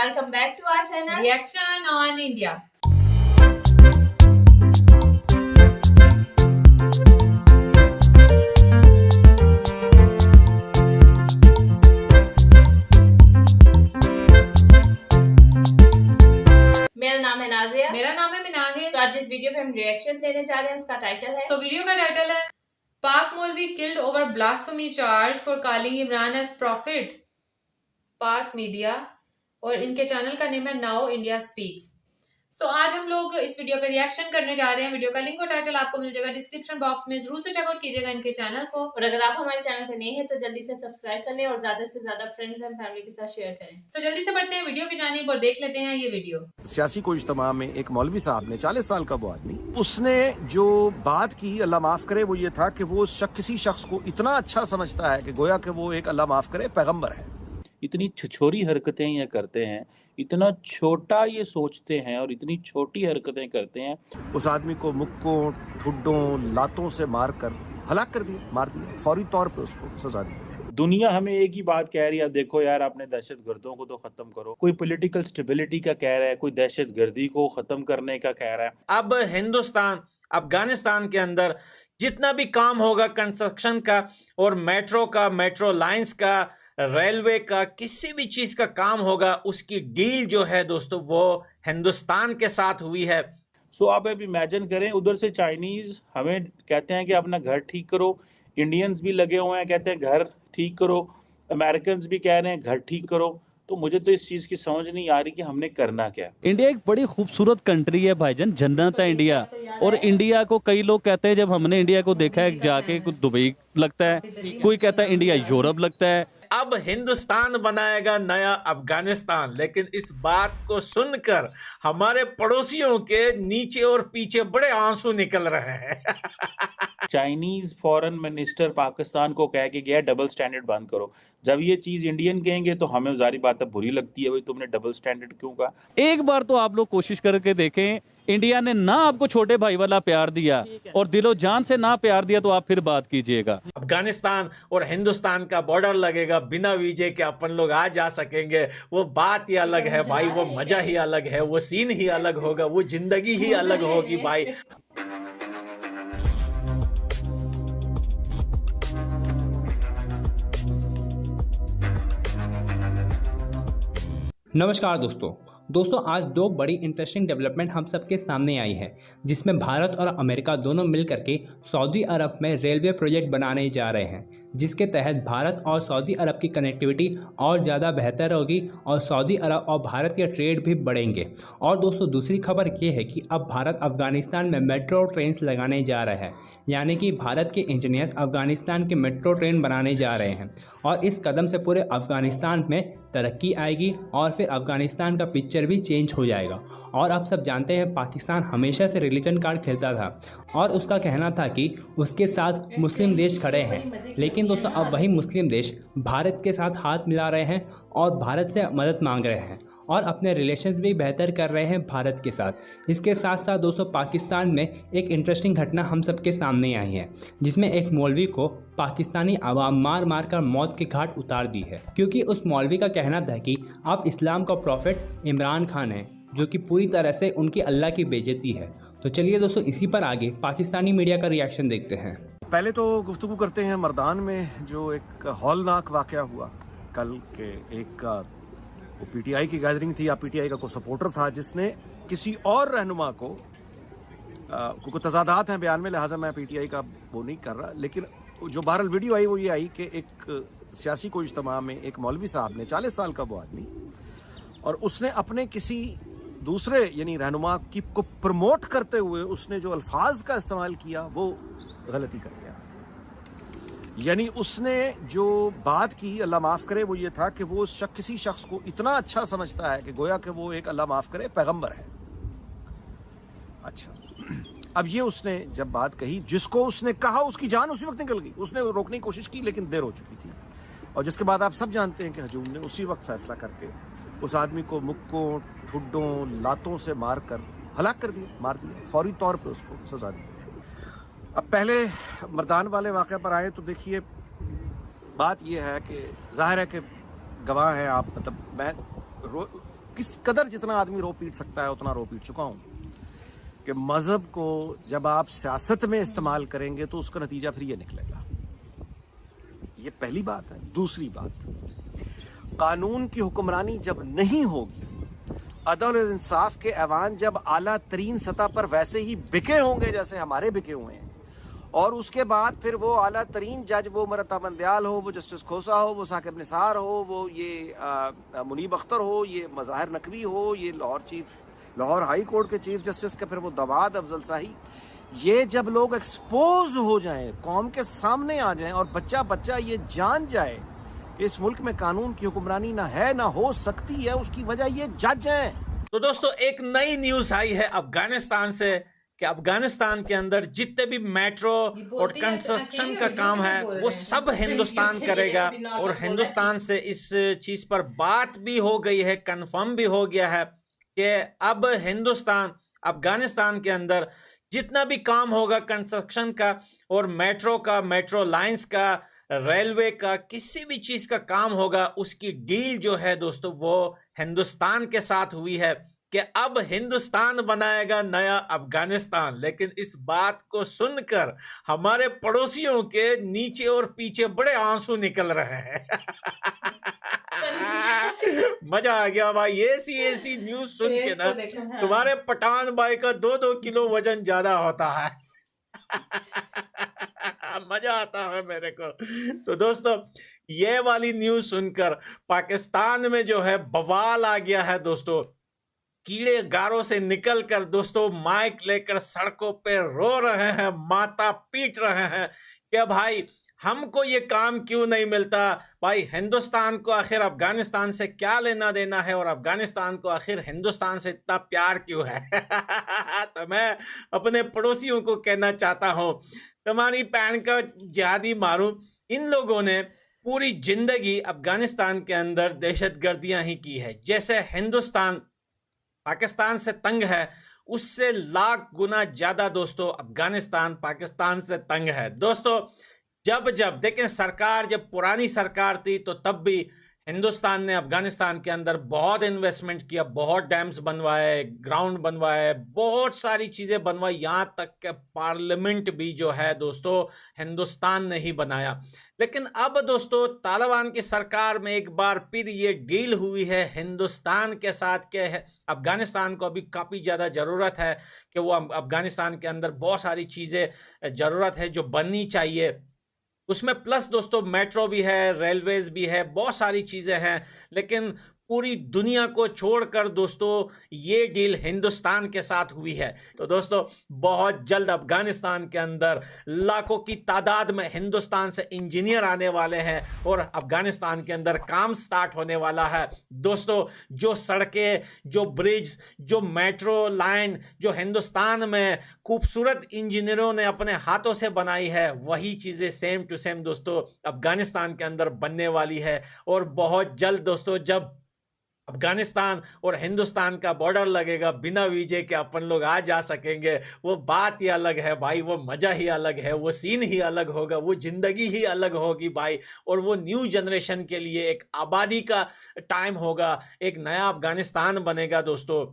welcome back to our channel Reaction on India. मेरा नाम है नाजिया। मेरा नाम है मिनाहिल। तो आज इस वीडियो पे हम रिएक्शन देने जा रहे हैं। इसका टाइटल है वीडियो का टाइटल है पाक मौलवी killed over blasphemy charge for calling Imran as prophet. Pak media और इनके चैनल का नेम है नाउ इंडिया स्पीक्स। आज हम लोग इस वीडियो पे रिएक्शन करने जा रहे हैं। वीडियो का लिंक और टाइटल आपको मिल जाएगा डिस्क्रिप्शन बॉक्स में, जरूर से चेकआउट कीजिएगा इनके चैनल को। और अगर आप हमारे चैनल पे नए हैं तो जल्दी से सब्सक्राइब कर लें और ज्यादा से ज्यादा फ्रेंड्स एंड फैमिली के साथ शेयर करें। जल्दी से बढ़ते हैं वीडियो की जानिब और देख लेते हैं ये वीडियो। सियासी को इज्तिमा में एक मौलवी साहब ने 40 साल का वो आदमी, उसने जो बात की अल्लाह माफ करे वो ये था कि वो किसी शख्स को इतना अच्छा समझता है कि गोया कि वो एक अल्लाह माफ करे पैगंबर है। इतनी छिछोरी हरकतें ये करते हैं, इतना छोटा ये सोचते हैं और इतनी छोटी हरकतें करते हैं। उस आदमी को मुक्कों, ठुड्डों, लातों से मारकर हलाक कर दिया, मार दिया, फौरी तौर पे उसको सजा दी। दुनिया हमें एक ही बात कह रही है, देखो यार अपने दहशत गर्दों को तो खत्म करो। कोई पॉलिटिकल स्टेबिलिटी का कह रहा है, कोई दहशत गर्दी को खत्म करने का कह रहा है। अब हिंदुस्तान अफगानिस्तान के अंदर जितना भी काम होगा कंस्ट्रक्शन का और मेट्रो का, मेट्रो लाइंस का, रेलवे का, किसी भी चीज का काम होगा, उसकी डील जो है दोस्तों वो हिंदुस्तान के साथ हुई है। आप अब इमेजिन करें, उधर से चाइनीज हमें कहते हैं कि अपना घर ठीक करो, इंडियंस भी लगे हुए हैं कहते हैं घर ठीक करो, अमेरिकन भी कह रहे हैं घर ठीक करो। तो मुझे तो इस चीज की समझ नहीं आ रही कि हमने करना क्या। इंडिया एक बड़ी खूबसूरत कंट्री है भाईजान, जन्नत है इंडिया। और इंडिया को कई लोग कहते हैं, जब हमने इंडिया को देखा है जाके, कुछ दुबई लगता है, कोई कहता है इंडिया यूरोप लगता है। अब हिंदुस्तान बनाएगा नया अफगानिस्तान, लेकिन इस बात को सुनकर हमारे पड़ोसियों के नीचे और पीछे बड़े आंसू निकल रहे हैं। चाइनीज फॉरेन मिनिस्टर पाकिस्तान को कह के गया डबल स्टैंडर्ड बंद करो। जब ये चीज इंडियन कहेंगे तो हमें जारी बात है बुरी लगती है, भाई तुमने डबल स्टैंडर्ड क्यों कहा। एक बार तो आप लोग कोशिश करके देखें, इंडिया ने ना आपको छोटे भाई वाला प्यार दिया और दिलो जान से ना प्यार दिया तो आप फिर बात कीजिएगा। अफगानिस्तान और हिंदुस्तान का बॉर्डर लगेगा, बिना वीजे के अपन लोग आ जा सकेंगे। वो बात ही अलग है भाई, वो मजा ही अलग है, वो सीन ही अलग होगा, वो जिंदगी ही अलग होगी भाई। नमस्कार दोस्तों आज दो बड़ी इंटरेस्टिंग डेवलपमेंट हम सबके सामने आई है, जिसमें भारत और अमेरिका दोनों मिलकर के सऊदी अरब में रेलवे प्रोजेक्ट बनाने जा रहे हैं, जिसके तहत भारत और सऊदी अरब की कनेक्टिविटी और ज़्यादा बेहतर होगी और सऊदी अरब और भारत के ट्रेड भी बढ़ेंगे। और दोस्तों दूसरी खबर ये है कि अब भारत अफगानिस्तान में मेट्रो ट्रेन्स लगाने जा रहा है, यानी कि भारत के इंजीनियर्स अफगानिस्तान के मेट्रो ट्रेन बनाने जा रहे हैं। और इस कदम से पूरे अफगानिस्तान में तरक्की आएगी और फिर अफगानिस्तान का पिक्चर भी चेंज हो जाएगा। और आप सब जानते हैं पाकिस्तान हमेशा से रिलीजन कार्ड खेलता था और उसका कहना था कि उसके साथ मुस्लिम देश खड़े हैं, लेकिन दोस्तों अब वही मुस्लिम देश भारत के साथ हाथ मिला रहे हैं और भारत से मदद मांग रहे हैं और अपने रिलेशंस भी बेहतर कर रहे हैं भारत के साथ। इसके साथ साथ दोस्तों पाकिस्तान में एक इंटरेस्टिंग घटना हम सबके सामने आई है, जिसमें एक मौलवी को पाकिस्तानी आवाम मार मार कर मौत के घाट उतार दी है, क्योंकि उस मौलवी का कहना था कि अब इस्लाम का प्रॉफिट इमरान खान है, जो कि पूरी तरह से उनकी अल्लाह की बेइज्जती है। तो चलिए दोस्तों इसी पर आगे पाकिस्तानी मीडिया का रिएक्शन देखते हैं। पहले तो गुफ्तगू करते हैं मर्दान में जो एक हौलनाक वाकया हुआ कल के। एक वो पीटीआई की गैदरिंग थी या पीटीआई का कोई सपोर्टर था जिसने किसी और रहनुमा को कोई तजादात हैं बयान में, लिहाजा मैं पीटीआई का वो नहीं कर रहा, लेकिन जो बहरहाल वीडियो आई वो ये आई कि एक सियासी को इज्तिमा में एक मौलवी साहब ने 40 साल का वो आदमी, और उसने अपने किसी दूसरे यानी रहनुमा की को प्रमोट करते हुए उसने जो अल्फाज का इस्तेमाल किया वो गलती कर गया। यानी उसने जो बात की अल्लाह माफ करे वो ये था कि वो किसी शख्स को इतना अच्छा समझता है कि गोया कि वो एक अल्लाह माफ करे पैगंबर है। अच्छा, अब ये उसने जब बात कही, जिसको उसने कहा उसकी जान उसी वक्त निकल गई। उसने रोकने की कोशिश की लेकिन देर हो चुकी थी, और जिसके बाद आप सब जानते हैं कि हजूम ने उसी वक्त फैसला करके उस आदमी को मुक्कों, ठुड्डों, लातों से मारकर हलाक कर दिया, मार दिया, फौरी तौर पे उसको सजा दी। अब पहले मर्दान वाले वाक़े पर आए तो देखिए बात यह है कि जाहिर है कि गवाह हैं आप, मतलब मैं किस कदर जितना आदमी रो पीट सकता है उतना रो पीट चुका हूं कि मजहब को जब आप सियासत में इस्तेमाल करेंगे तो उसका नतीजा फिर ये निकलेगा। ये पहली बात है। दूसरी बात, कानून की हुक्मरानी जब नहीं होगी, अदल और इंसाफ के ऐवान जब आला तरीन सतह पर वैसे ही बिके होंगे जैसे हमारे बिके हुए हैं, और उसके बाद फिर वो आला तरीन जज, वो मरता बंदयाल हो, वो जस्टिस खोसा हो, वो साकिब निसार हो, वो ये मुनीब अख्तर हो, ये मज़ाहिर नकवी हो, ये लाहौर हाई कोर्ट के चीफ जस्टिस के फिर वो दवाद अफजल शाही, ये जब लोग एक्सपोज हो जाएं, कौम के सामने आ जाएं और बच्चा बच्चा ये जान जाए कि इस मुल्क में कानून की हुक्मरानी ना है ना हो सकती है, उसकी वजह ये जज हैं। तो दोस्तों एक नई न्यूज आई है अफगानिस्तान से कि अफगानिस्तान के अंदर जितने भी मेट्रो और कंस्ट्रक्शन का काम है वो सब हिंदुस्तान करेगा, और हिंदुस्तान से इस चीज पर बात भी हो गई है, कंफर्म भी हो गया है कि अब हिंदुस्तान अफगानिस्तान के अंदर जितना भी काम होगा कंस्ट्रक्शन का और मेट्रो का, मेट्रो लाइंस का, रेलवे का, किसी भी चीज का काम होगा, उसकी डील जो है दोस्तों वो हिंदुस्तान के साथ हुई है कि अब हिंदुस्तान बनाएगा नया अफगानिस्तान। लेकिन इस बात को सुनकर हमारे पड़ोसियों के नीचे और पीछे बड़े आंसू निकल रहे हैं। मजा आ गया भाई, ऐसी न्यूज सुन के ना तुम्हारे पठान भाई का 2-2 किलो वजन ज्यादा होता है। मजा आता है मेरे को। तो दोस्तों ये वाली न्यूज सुनकर पाकिस्तान में जो है बवाल आ गया है दोस्तों। कीड़े गारों से निकलकर दोस्तों माइक लेकर सड़कों पे रो रहे हैं, माता पीट रहे हैं कि भाई हमको ये काम क्यों नहीं मिलता, भाई हिंदुस्तान को आखिर अफगानिस्तान से क्या लेना देना है, और अफगानिस्तान को आखिर हिंदुस्तान से इतना प्यार क्यों है। तो मैं अपने पड़ोसियों को कहना चाहता हूँ, तुम्हारी पैन का जिहादी मारूं, इन लोगों ने पूरी जिंदगी अफगानिस्तान के अंदर दहशतगर्दियां ही की है। जैसे हिंदुस्तान पाकिस्तान से तंग है, उससे लाख गुना ज्यादा दोस्तों अफगानिस्तान पाकिस्तान से तंग है। दोस्तों जब देखें सरकार, जब पुरानी सरकार थी तो तब भी हिंदुस्तान ने अफगानिस्तान के अंदर बहुत इन्वेस्टमेंट किया, बहुत डैम्स बनवाए, ग्राउंड बनवाए, बहुत सारी चीजें बनवाई, यहाँ तक कि पार्लियामेंट भी जो है दोस्तों हिंदुस्तान ने ही बनाया। लेकिन अब दोस्तों तालिबान की सरकार में एक बार फिर ये डील हुई है हिंदुस्तान के साथ के अफगानिस्तान को अभी काफ़ी ज़्यादा ज़रूरत है कि वो अफगानिस्तान के अंदर बहुत सारी चीज़ें ज़रूरत है जो बननी चाहिए। उसमें प्लस दोस्तों मेट्रो भी है, रेलवेज भी है, बहुत सारी चीज़ें हैं। लेकिन पूरी दुनिया को छोड़कर दोस्तों ये डील हिंदुस्तान के साथ हुई है। तो दोस्तों बहुत जल्द अफगानिस्तान के अंदर लाखों की तादाद में हिंदुस्तान से इंजीनियर आने वाले हैं और अफगानिस्तान के अंदर काम स्टार्ट होने वाला है। दोस्तों जो सड़कें, जो ब्रिज, जो मेट्रो लाइन जो हिंदुस्तान में खूबसूरत इंजीनियरों ने अपने हाथों से बनाई है, वही चीज़ें सेम टू सेम दोस्तों अफगानिस्तान के अंदर बनने वाली है। और बहुत जल्द दोस्तों जब अफगानिस्तान और हिंदुस्तान का बॉर्डर लगेगा, बिना वीजे के अपन लोग आ जा सकेंगे, वो बात ही अलग है भाई, वो मज़ा ही अलग है, वो सीन ही अलग होगा, वो ज़िंदगी ही अलग होगी भाई। और वो न्यू जनरेशन के लिए एक आबादी का टाइम होगा, एक नया अफगानिस्तान बनेगा दोस्तों,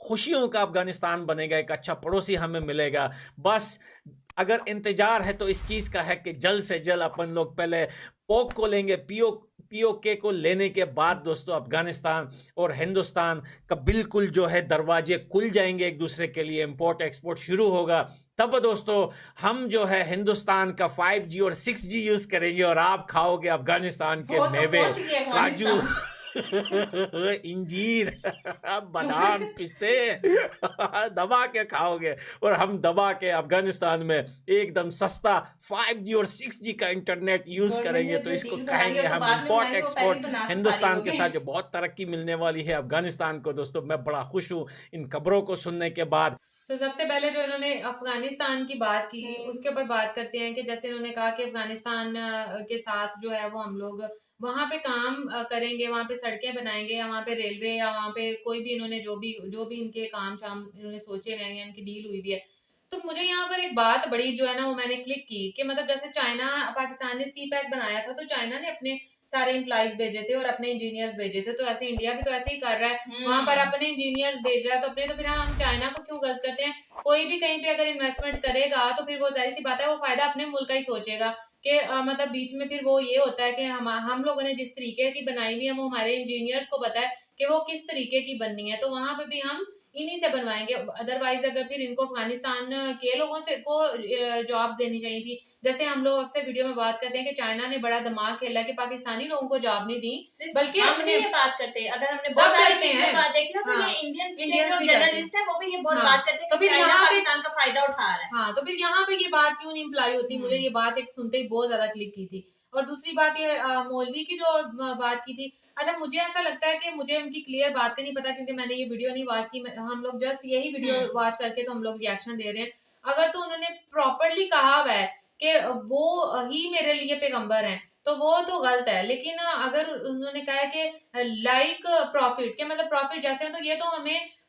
खुशियों का अफगानिस्तान बनेगा, एक अच्छा पड़ोसी हमें मिलेगा। बस अगर इंतजार है तो इस चीज़ का है कि जल्द से जल्द अपन लोग पहले पोक को लेंगे, पीओके को लेने के बाद दोस्तों अफगानिस्तान और हिंदुस्तान का बिल्कुल जो है दरवाजे खुल जाएंगे एक दूसरे के लिए, इंपोर्ट एक्सपोर्ट शुरू होगा। तब दोस्तों हम जो है हिंदुस्तान का 5G और 6G यूज़ करेंगे और आप खाओगे अफगानिस्तान के मेवे, काजू, इंजीर, बादाम, पिस्ते दबा के खाओगे, और हम दबा के अफगानिस्तान में एकदम सस्ता 5G और 6G का इंटरनेट यूज करेंगे। तो इसको कहेंगे हम इंपोर्ट एक्सपोर्ट हिंदुस्तान के साथ, जो बहुत तरक्की मिलने वाली है अफगानिस्तान को। दोस्तों मैं बड़ा खुश हूँ इन खबरों को सुनने के बाद। तो सबसे पहले जो इन्होंने अफगानिस्तान की बात की उसके ऊपर बात करते हैं कि जैसे इन्होंने कहा कि अफगानिस्तान के साथ जो है वो हम लोग वहाँ पे काम करेंगे, वहाँ पे सड़कें बनाएंगे, या वहाँ पे रेलवे, या वहाँ पे कोई भी इन्होंने जो भी इनके काम शाम इन्होंने सोचे हुए हैं, इनकी डील हुई भी है। तो मुझे यहाँ पर एक बात बड़ी जो है ना वो मैंने क्लिक की कि मतलब जैसे चाइना पाकिस्तान ने सी पैक बनाया था, तो चाइना ने अपने सारे एम्प्लॉइज भेजे थे और अपने इंजीनियर्स भेजे थे, तो ऐसे इंडिया भी तो ऐसे ही कर रहा है, वहां पर अपने इंजीनियर्स भेज रहा है, तो अपने तो फिर हम चाइना को क्यों गलत करते हैं? कोई भी कहीं पे अगर इन्वेस्टमेंट करेगा तो फिर वो जाहिर सी बात है वो फायदा अपने मुल्क का ही सोचेगा कि मतलब बीच में फिर वो ये होता है कि हम लोगों ने जिस तरीके की बनाई हुई है वो हमारे इंजीनियर्स को पता है कि वो किस तरीके की बननी है, तो वहां पे भी हम इन्हीं से बनवाएंगे। अदरवाइज अगर फिर इनको अफगानिस्तान के लोगों से को जॉब देनी चाहिए थी। जैसे हम लोग अक्सर वीडियो में बात करते हैं कि चाइना ने बड़ा दिमाग खेला कि पाकिस्तानी लोगों को जॉब नहीं दी, बल्कि हमने ये बात करते हैं, अगर हमने सब बहुत सारी करते हैं। चीजें बात देखी हो तो हाँ, ये इंडियन इंडियंस भी जर्नलिस्ट है वो भी ये बहुत हाँ, बात करते हैं तो कि फिर चाइना यहाँ पे पाकिस्तान का फायदा उठा रहा है। हाँ, तो फिर यहाँ पे ये बात क्यों नहीं इम्प्लाई होती? मुझे ये बात एक सुनते ही बहुत ज्यादा क्लिक की थी। और दूसरी बात ये मौलवी की जो बात की थी, अच्छा मुझे ऐसा लगता है कि मुझे उनकी क्लियर बात का नहीं पता क्योंकि मैंने ये वीडियो नहीं वॉच की, हम लोग जस्ट यही वीडियो वॉच करके तो हम लोग रिएक्शन दे रहे हैं। अगर तो उन्होंने प्रॉपरली कहा हुआ है कि वो ही मेरे लिए पैगंबर हैं तो वो तो गलत है, लेकिन अगर उन्होंने कहा है कि लाइक प्रॉफिट के मतलब प्रॉफिट जैसे हैं, तो ये तो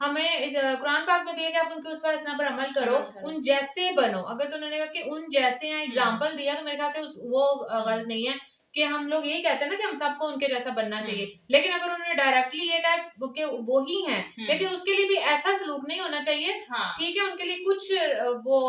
हमें इस कुरान पाक में भी है कि आप उनके उस फैसला पर अमल करो, उन जैसे बनो। अगर तो उन्होंने कहा कि उन जैसे हैं, एग्जाम्पल दिया, तो मेरे ख्याल से वो गलत नहीं है कि हम लोग यही कहते हैं ना कि हम सबको उनके जैसा बनना चाहिए, लेकिन अगर उन्होंने डायरेक्टली ये कहा कि वो ही हैं, लेकिन उसके लिए भी ऐसा सलूक नहीं होना चाहिए। ठीक है, उनके लिए कुछ वो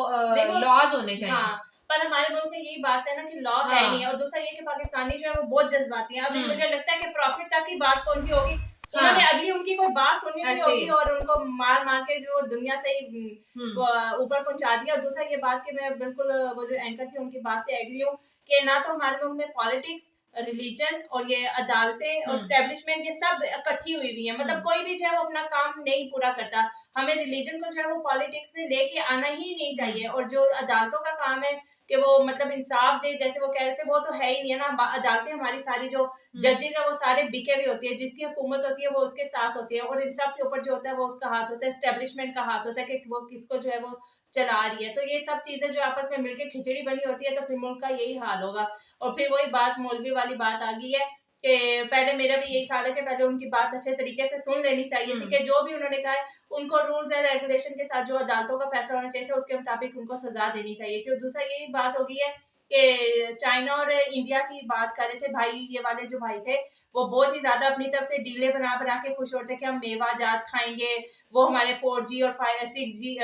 लॉज होने चाहिए। हाँ, पर हमारे मुल्क में यही बात है ना कि लॉ है नहीं, और दूसरा ये कि पाकिस्तानी जो है वो बहुत जज्बाती है। अभी मुझे लगता है कि प्रॉफिट तक की बात पहुंची होगी, उन्होंने अभी उनकी कोई बात सुनी नहीं होगी और उनको मार मार के जो दुनिया से ही ऊपर पहुंचा दिया। और दूसरा ये बात कि मैं बिल्कुल वो जो एंकर थी उनकी बात से एग्री हूँ कि ना तो हमारे मुल्क में पॉलिटिक्स, रिलीजन और ये अदालतें और स्टैब्लिशमेंट ये सब इकट्ठी हुई है। मतलब कोई भी जो है वो अपना काम नहीं पूरा करता। हमें रिलीजन को जो है वो पॉलिटिक्स में लेके आना ही नहीं चाहिए। और जो अदालतों का काम है कि वो मतलब इंसाफ दे, जैसे वो कह रहे थे, वो तो है ही नहीं है ना। अदालतें हमारी सारी जो जजेस है वो सारे बिके हुए होती है, जिसकी हुकूमत होती है वो उसके साथ होती है, और इंसाफ से ऊपर जो होता है वो उसका हाथ होता है, एस्टेब्लिशमेंट का हाथ होता है कि वो किसको जो है वो चला रही है। तो ये सब चीजें जो आपस में मिलकर खिचड़ी बनी होती है तो फिर मुल्क का यही हाल होगा। और फिर वही बात मौलवी वाली बात आ गई है कि पहले मेरा भी यही ख्याल है कि पहले उनकी बात अच्छे तरीके से सुन लेनी चाहिए थी कि जो भी उन्होंने कहा है उनको रूल्स एंड रेगुलेशन के साथ जो अदालतों का फैसला होना चाहिए था उसके मुताबिक उनको सजा देनी चाहिए थी। और दूसरा यही बात हो गई है कि चाइना और इंडिया की बात कर रहे थे भाई, ये वाले जो भाई थे वो बहुत ही ज्यादा अपनी तरफ से डीले बना बना के खुश होते कि हम मेवा जात खाएंगे, वो हमारे 4G और 5G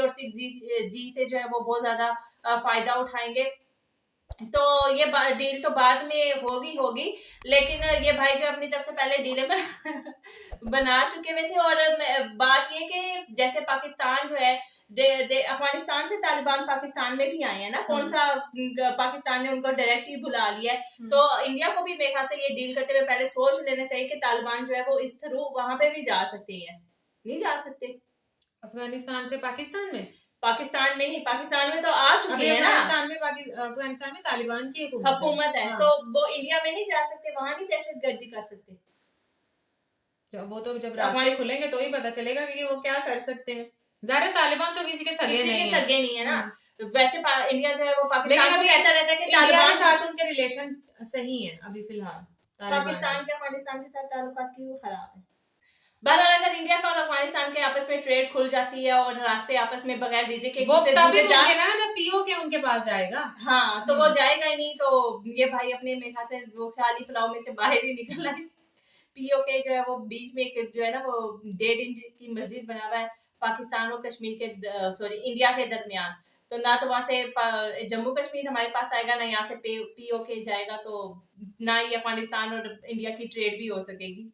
और 6G से जो है वो बहुत ज्यादा फायदा उठाएंगे। तो ये डील तो बाद में होगी, लेकिन ये भाई जो अपनी तरफ से पहले डीले बना चुके हुए थे। और बात ये कि जैसे पाकिस्तान जो है अफगानिस्तान से तालिबान पाकिस्तान में भी आए हैं ना, कौन सा पाकिस्तान ने उनको डायरेक्टली बुला लिया है। तो इंडिया को भी मेरे ख्याल से ये डील करते हुए पहले सोच लेना चाहिए कि तालिबान जो है वो इस थ्रू वहां पे भी जा सकते हैं। नहीं जा सकते अफगानिस्तान से पाकिस्तान में नहीं, पाकिस्तान में तो आ चुके हैं ना। अफगानिस्तान में तालिबान की हुकूमत है। तो वो इंडिया में नहीं जा सकते, वहां नहीं दहशतगर्दी कर सकते। वो तो जब रास्ते खुलेंगे तो ही पता चलेगा कि वो क्या कर सकते हैं। ज़ाहिर तालिबान तो किसी के सगे नहीं है ना। वैसे इंडिया जो है वो पाकिस्तान को कहता रहता है कि तालिबान के साथ उनके रिलेशन सही है अभी फिलहाल। पाकिस्तान के अफगानिस्तान के साथ ताल्लुकात की वो खराब है। बहरहाल अगर इंडिया का और अफगानिस्तान के आपस में ट्रेड खुल जाती है और रास्ते आपस में बगैर वीजे के वो तभी ना जब पीओके उनके पास जाएगा। हाँ, तो वो जाएगा ही नहीं। तो ये भाई अपने मेरे ख्याल से वो ख्याली पुलाव में से बाहर ही निकल रहा है। पीओके जो है वो बीच में एक जो है ना वो 1.5 इंच की मस्जिद बना हुआ है पाकिस्तान और कश्मीर के इंडिया के दरमियान। तो ना तो वहां से जम्मू कश्मीर हमारे पास आएगा, ना यहाँ से पीओके जाएगा, तो ना ही अफगानिस्तान और इंडिया की ट्रेड भी हो सकेगी,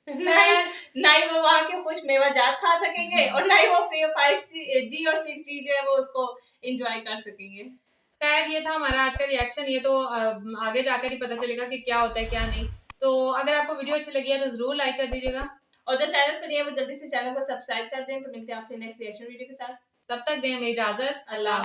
ना ही वो वहाँ के खुश मेवा जात खा सकेंगे और ना ही वो 5G और 6G जो है वो उसको एंजॉय कर सकेंगे। खैर ये था हमारा आज का रिएक्शन। ये तो आगे जाकर ही पता चलेगा कि क्या होता है क्या नहीं। तो अगर आपको वीडियो अच्छी लगी है तो जरूर लाइक कर दीजिएगा, और जो चैनल पर है वो जल्दी से चैनल को सब्सक्राइब कर दें। तो मिलते हैं आपसे नेक्स्ट रिएक्शन वीडियो के साथ। तब तक दें हमें इजाजत। अल्लाह।